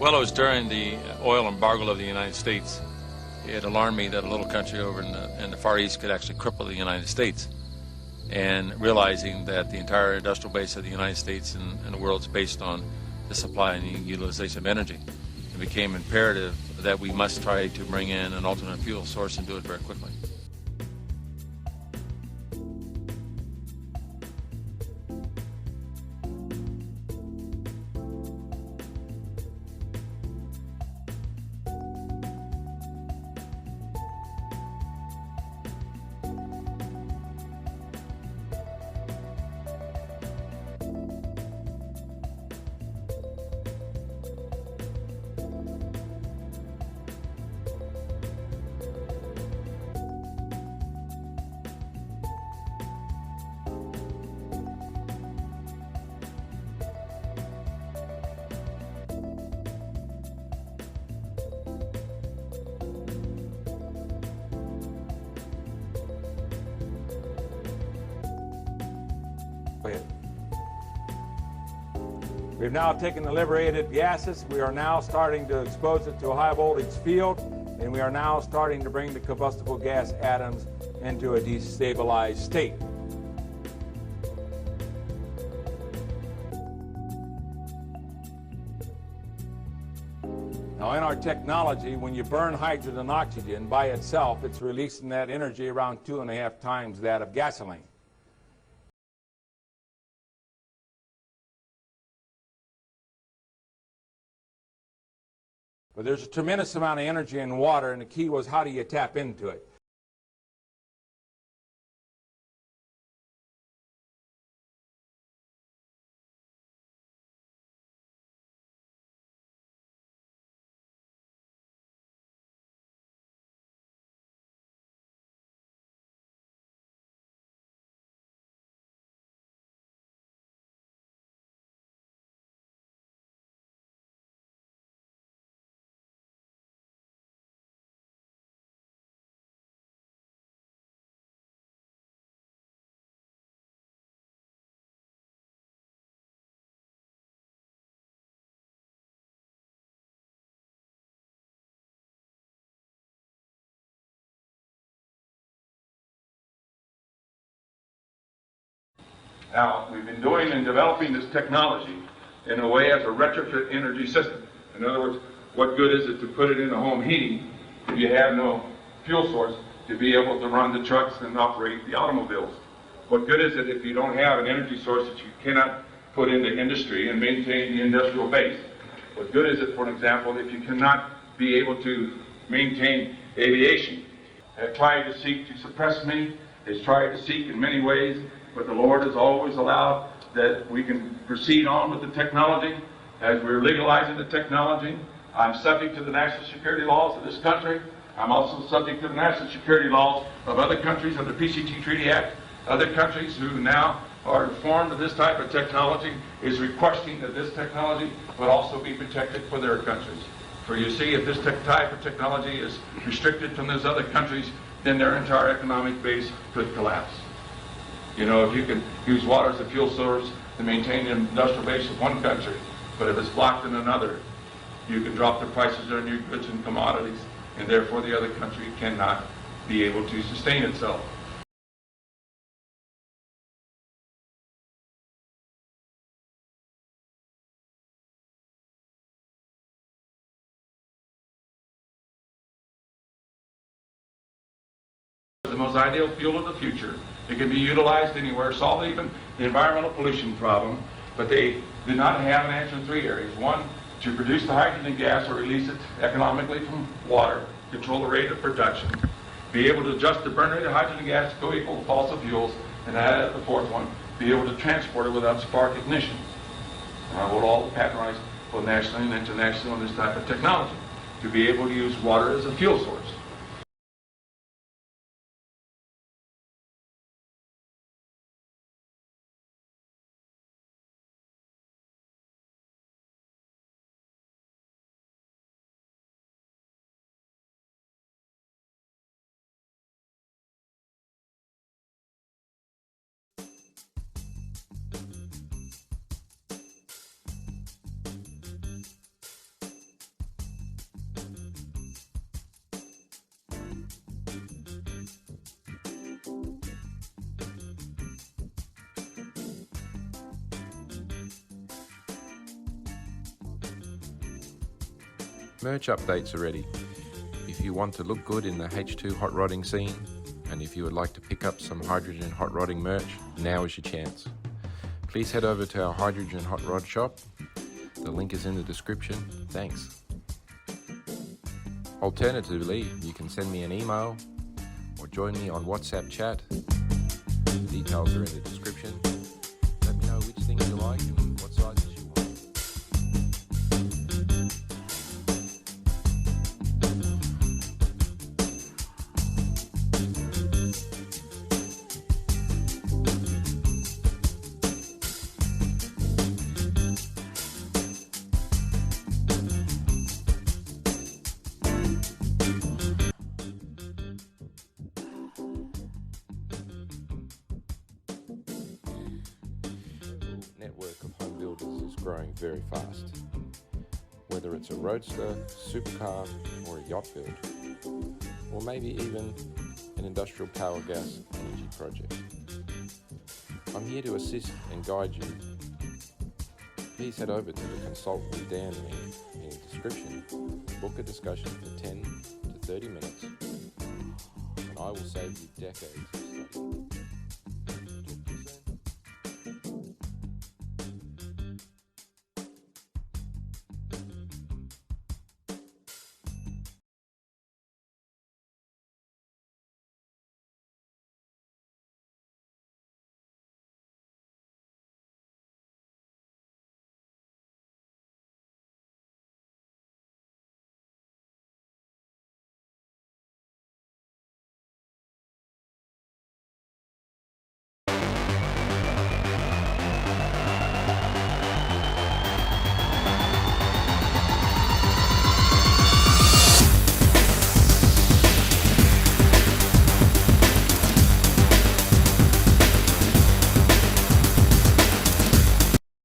Well, it was during the oil embargo of the United States. It alarmed me that a little country over in the Far East could actually cripple the United States. And realizing that the entire industrial base of the United States and the world is based on the supply and the utilization of energy, it became imperative that we must try to bring in an alternate fuel source and do it very quickly. We've now taken the liberated gases. We are now starting to expose it to a high voltage field, and we are now starting to bring the combustible gas atoms into a destabilized state. Now, in our technology, when you burn hydrogen and oxygen by itself, it's releasing that energy around 2.5 times that of gasoline. But there's a tremendous amount of energy in water, and the key was, how do you tap into it? Now, we've been doing and developing this technology in a way as a retrofit energy system. In other words, what good is it to put it into home heating if you have no fuel source to be able to run the trucks and operate the automobiles? What good is it if you don't have an energy source that you cannot put into industry and maintain the industrial base? What good is it, for example, if you cannot be able to maintain aviation? They've tried to seek to suppress me. They've tried to seek in many ways, but the Lord has always allowed that we can proceed on with the technology. As we're legalizing the technology, I'm subject to the national security laws of this country. I'm also subject to the national security laws of other countries under the PCT Treaty Act. Other countries who now are informed of this type of technology is requesting that this technology would also be protected for their countries. For you see, if this type of technology is restricted from those other countries, then their entire economic base could collapse. You know, if you can use water as a fuel source to maintain the industrial base of one country, but if it's blocked in another, you can drop the prices on your goods and commodities, and therefore the other country cannot be able to sustain itself. The most ideal fuel of the future. It can be utilized anywhere, solve even the environmental pollution problem, but they do not have an answer in 3 areas. One, to produce the hydrogen gas or release it economically from water, control the rate of production, be able to adjust the burn rate of hydrogen gas to co-equal to fossil fuels, and add the 4th one, be able to transport it without spark ignition. And I hold all the patent rights both nationally and internationally on this type of technology, to be able to use water as a fuel source. Merch updates are ready. If you want to look good in the H2 hot rodding scene, and if you would like to pick up some hydrogen hot rodding merch, now is your chance. Please head over to our hydrogen hot rod shop. The link is in the description. Thanks. Alternatively, you can send me an email or join me on WhatsApp chat. The details are in the description. Let me know which things you like and what sizes you want. Network of home builders is growing very fast. Whether it's a roadster, supercar, or a yacht build, or maybe even an industrial power gas energy project. I'm here to assist and guide you. Please head over to the Consult with Dan link in the description, book a discussion for 10 to 30 minutes, and I will save you decades of study.